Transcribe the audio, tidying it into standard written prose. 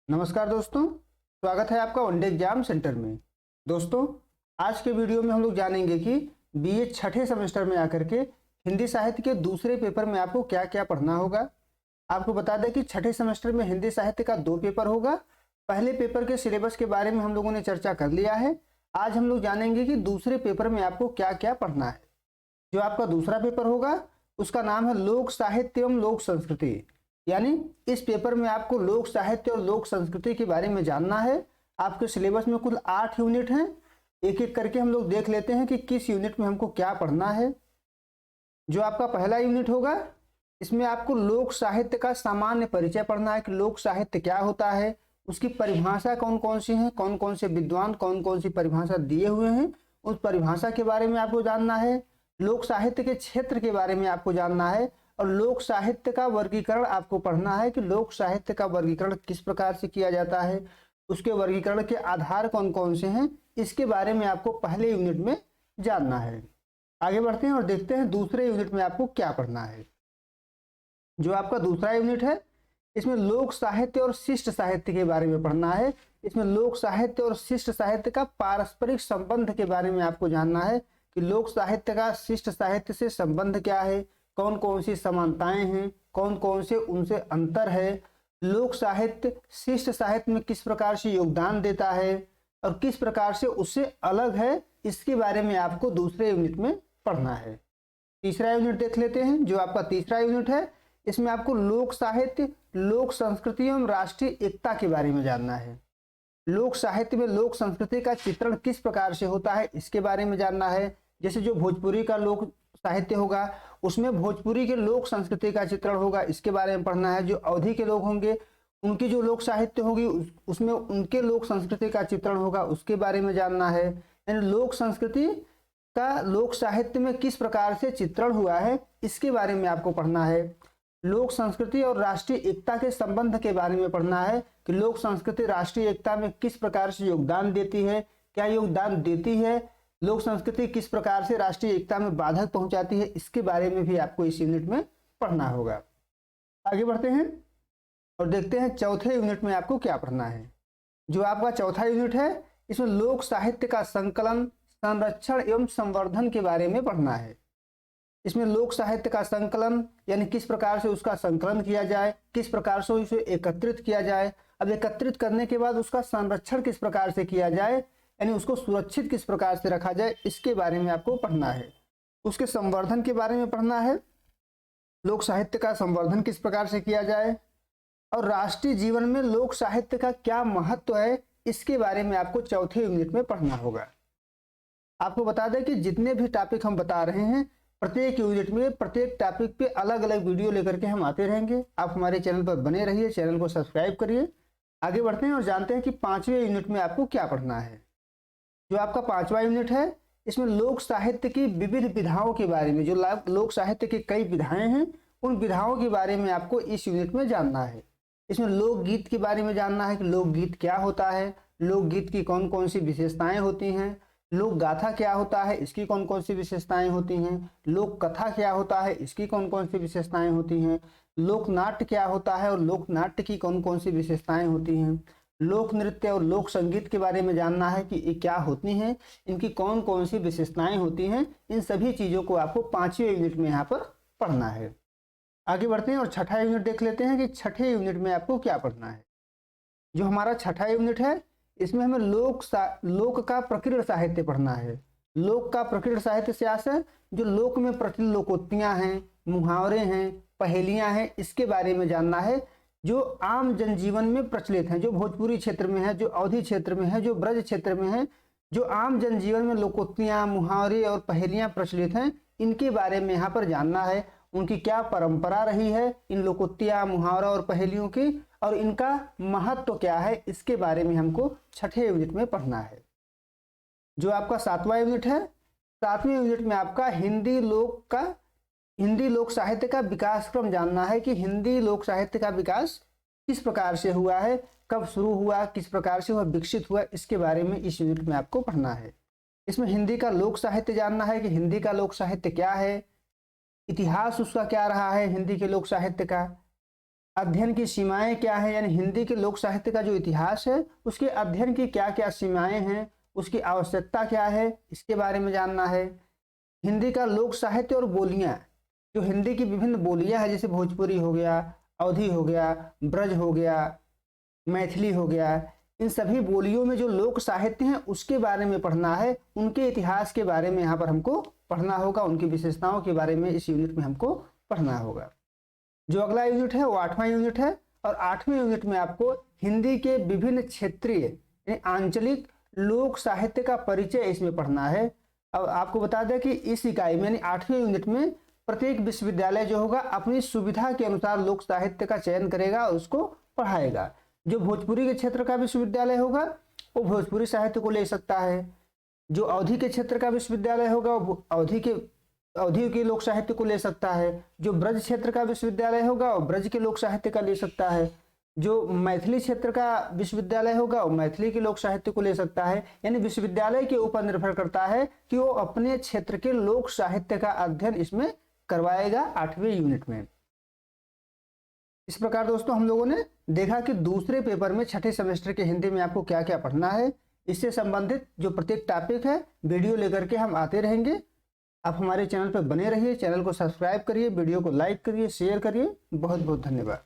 नमस्कार दोस्तों, स्वागत है आपका वनडे एग्जाम सेंटर में। दोस्तों, आज के वीडियो में हम लोग जानेंगे कि बीए छठे सेमेस्टर में आकर के हिंदी साहित्य के दूसरे पेपर में आपको क्या क्या पढ़ना होगा। आपको बता दें कि छठे सेमेस्टर में हिंदी साहित्य का 2 पेपर होगा। पहले पेपर के सिलेबस के बारे में हम लोगों ने चर्चा कर लिया है। आज हम लोग जानेंगे कि दूसरे पेपर में आपको क्या क्या पढ़ना है। जो आपका दूसरा पेपर होगा उसका नाम है लोक साहित्य एवं लोक संस्कृति। यानी इस पेपर में आपको लोक साहित्य और लोक संस्कृति के बारे में जानना है। आपके सिलेबस में कुल 8 यूनिट हैं। एक एक करके हम लोग देख लेते हैं कि किस यूनिट में हमको क्या पढ़ना है। जो आपका पहला यूनिट होगा इसमें आपको लोक साहित्य का सामान्य परिचय पढ़ना है कि लोक साहित्य क्या होता है, उसकी परिभाषा कौन कौन सी है, कौन कौन से विद्वान कौन कौन सी परिभाषा दिए हुए हैं, उस परिभाषा के बारे में आपको जानना है। लोक साहित्य के क्षेत्र के बारे में आपको जानना है और लोक साहित्य का वर्गीकरण आपको पढ़ना है कि लोक साहित्य का वर्गीकरण किस प्रकार से किया जाता है, उसके वर्गीकरण के आधार कौन कौन से हैं, इसके बारे में आपको पहले यूनिट में जानना है। आगे बढ़ते हैं और देखते हैं दूसरे यूनिट में आपको क्या पढ़ना है। जो आपका दूसरा यूनिट है इसमें लोक साहित्य और शिष्ट साहित्य के बारे में पढ़ना है। इसमें लोक साहित्य और शिष्ट साहित्य का पारस्परिक संबंध के बारे में आपको जानना है कि लोक साहित्य का शिष्ट साहित्य से संबंध क्या है, कौन कौन सी समानताएं हैं, कौन कौन से उनसे अंतर है, लोक साहित्य शिष्ट साहित्य में किस प्रकार से योगदान देता है और किस प्रकार से उससे अलग है, इसके बारे में आपको दूसरे यूनिट में पढ़ना है। तीसरा यूनिट देख लेते हैं। जो आपका तीसरा यूनिट है इसमें आपको लोक साहित्य, लोक संस्कृति एवं राष्ट्रीय एकता के बारे में जानना है। लोक साहित्य में लोक संस्कृति का चित्रण किस प्रकार से होता है, इसके बारे में जानना है। जैसे जो भोजपुरी का लोक साहित्य होगा उसमें भोजपुरी के लोक संस्कृति का चित्रण होगा, इसके बारे में पढ़ना है। जो अवधी के लोग होंगे उनकी जो लोक साहित्य होगी उसमें उनके लोक संस्कृति का चित्रण होगा, उसके बारे में जानना है। यानी लोक संस्कृति का लोक साहित्य में किस प्रकार से चित्रण हुआ है, इसके बारे में आपको पढ़ना है। लोक संस्कृति और राष्ट्रीय एकता के संबंध के बारे में पढ़ना है कि लोक संस्कृति राष्ट्रीय एकता में किस प्रकार से योगदान देती है, क्या योगदान देती है, लोक संस्कृति किस प्रकार से राष्ट्रीय एकता में बाधक पहुंचाती है, इसके बारे में भी आपको इस यूनिट में पढ़ना होगा। आगे बढ़ते हैं और देखते हैं चौथे यूनिट में आपको क्या पढ़ना है। जो आपका चौथा यूनिट है इसमें लोक साहित्य का संकलन, संरक्षण एवं संवर्धन के बारे में पढ़ना है। इसमें लोक साहित्य का संकलन यानी किस प्रकार से उसका संकलन किया जाए, किस प्रकार से उसे एकत्रित किया जाए, अब एकत्रित करने के बाद उसका संरक्षण किस प्रकार से किया जाए यानी उसको सुरक्षित किस प्रकार से रखा जाए, इसके बारे में आपको पढ़ना है। उसके संवर्धन के बारे में पढ़ना है, लोक साहित्य का संवर्धन किस प्रकार से किया जाए और राष्ट्रीय जीवन में लोक साहित्य का क्या महत्व है, इसके बारे में आपको चौथे यूनिट में पढ़ना होगा। आपको बता दें कि जितने भी टॉपिक हम बता रहे हैं प्रत्येक यूनिट में प्रत्येक टॉपिक पे अलग अलग वीडियो लेकर के हम आते रहेंगे। आप हमारे चैनल पर बने रहिए, चैनल को सब्सक्राइब करिए। आगे बढ़ते हैं और जानते हैं कि 5वें यूनिट में आपको क्या पढ़ना है। जो आपका 5वां यूनिट है इसमें लोक साहित्य की विविध विधाओं के बारे में, जो लोक साहित्य की कई विधाएं हैं उन विधाओं के बारे में आपको इस यूनिट में जानना है। इसमें लोकगीत के बारे में जानना है कि लोकगीत क्या होता है, लोकगीत की कौन कौन सी विशेषताएं होती हैं, लोक गाथा क्या होता है इसकी कौन कौन सी विशेषताएं होती हैं, लोक कथा क्या होता है इसकी कौन कौन सी विशेषताएं होती हैं, लोक नाट्य क्या होता है और लोक नाट्य की कौन कौन सी विशेषताएं होती हैं, लोक नृत्य और लोक संगीत के बारे में जानना है कि ये क्या होती हैं, इनकी कौन कौन सी विशेषताएं होती हैं। इन सभी चीज़ों को आपको 5वें यूनिट में यहाँ पर पढ़ना है। आगे बढ़ते हैं और छठा यूनिट देख लेते हैं कि छठे यूनिट में आपको क्या पढ़ना है। जो हमारा छठा यूनिट है इसमें हमें लोक का प्रकीर्ण साहित्य पढ़ना है। लोक का प्रकीर्ण साहित्य से आशय जो लोक में प्रचलित लोकोक्तियां हैं, मुहावरे हैं, पहेलियां हैं, इसके बारे में जानना है। जो आम जनजीवन में प्रचलित हैं, जो भोजपुरी क्षेत्र में है, जो अवधी क्षेत्र में है, जो ब्रज क्षेत्र में है, जो आम जनजीवन में लोकोक्तियां, मुहावरे और पहेलियां प्रचलित हैं, इनके बारे में यहाँ पर जानना है। उनकी क्या परंपरा रही है, इन लोकोक्तियां, मुहावरा और पहेलियों की, और इनका महत्व क्या है, इसके बारे में हमको छठे यूनिट में पढ़ना है। जो आपका 7वां यूनिट है, 7वें यूनिट में आपका हिंदी लोक साहित्य का विकास क्रम जानना है कि हिंदी लोक साहित्य का विकास किस प्रकार से हुआ है, कब शुरू हुआ, किस प्रकार से वह विकसित हुआ, इसके बारे में इस यूनिट में आपको पढ़ना है। इसमें हिंदी का लोक साहित्य जानना है कि हिंदी का लोक साहित्य क्या है, इतिहास उसका क्या रहा है हिंदी के लोक साहित्य का, अध्ययन की सीमाएं क्या है, यानी हिंदी के लोक साहित्य का जो इतिहास है उसके अध्ययन की क्या क्या सीमाएं हैं, उसकी आवश्यकता क्या है, इसके बारे में जानना है। हिंदी का लोक साहित्य और बोलियां, जो हिंदी की विभिन्न बोलियां हैं जैसे भोजपुरी हो गया, अवधी हो गया, ब्रज हो गया, मैथिली हो गया, इन सभी बोलियों में जो लोक साहित्य हैं उसके बारे में पढ़ना है। उनके इतिहास के बारे में यहाँ पर हमको पढ़ना होगा, उनकी विशेषताओं के बारे में इस यूनिट में हमको पढ़ना होगा। जो अगला यूनिट है वो 8वां यूनिट है, और 8वें यूनिट में आपको हिंदी के विभिन्न क्षेत्रीय यानी आंचलिक लोक साहित्य का परिचय इसमें पढ़ना है। अब आपको बता दें कि इस इकाई में यानी 8वें यूनिट में प्रत्येक विश्वविद्यालय जो होगा अपनी सुविधा के अनुसार लोक साहित्य का चयन करेगा और उसको पढ़ाएगा। जो भोजपुरी के क्षेत्र का विश्वविद्यालय होगा वो भोजपुरी साहित्य को ले सकता है, जो अवधी के क्षेत्र का विश्वविद्यालय होगा वो अवधी के लोक साहित्य को ले सकता है, जो ब्रज क्षेत्र का विश्वविद्यालय होगा वो ब्रज के लोक साहित्य का ले सकता है, जो मैथिली क्षेत्र का विश्वविद्यालय होगा वो मैथिली के लोक साहित्य को ले सकता है। यानी विश्वविद्यालय के ऊपर निर्भर करता है कि वो अपने क्षेत्र के लोक साहित्य का अध्ययन इसमें करवाएगा 8वें यूनिट में। इस प्रकार दोस्तों हम लोगों ने देखा कि दूसरे पेपर में छठे सेमेस्टर के हिंदी में आपको क्या क्या पढ़ना है। इससे संबंधित जो प्रत्येक टॉपिक है वीडियो लेकर के हम आते रहेंगे। आप हमारे चैनल पर बने रहिए, चैनल को सब्सक्राइब करिए, वीडियो को लाइक करिए, शेयर करिए। बहुत बहुत धन्यवाद।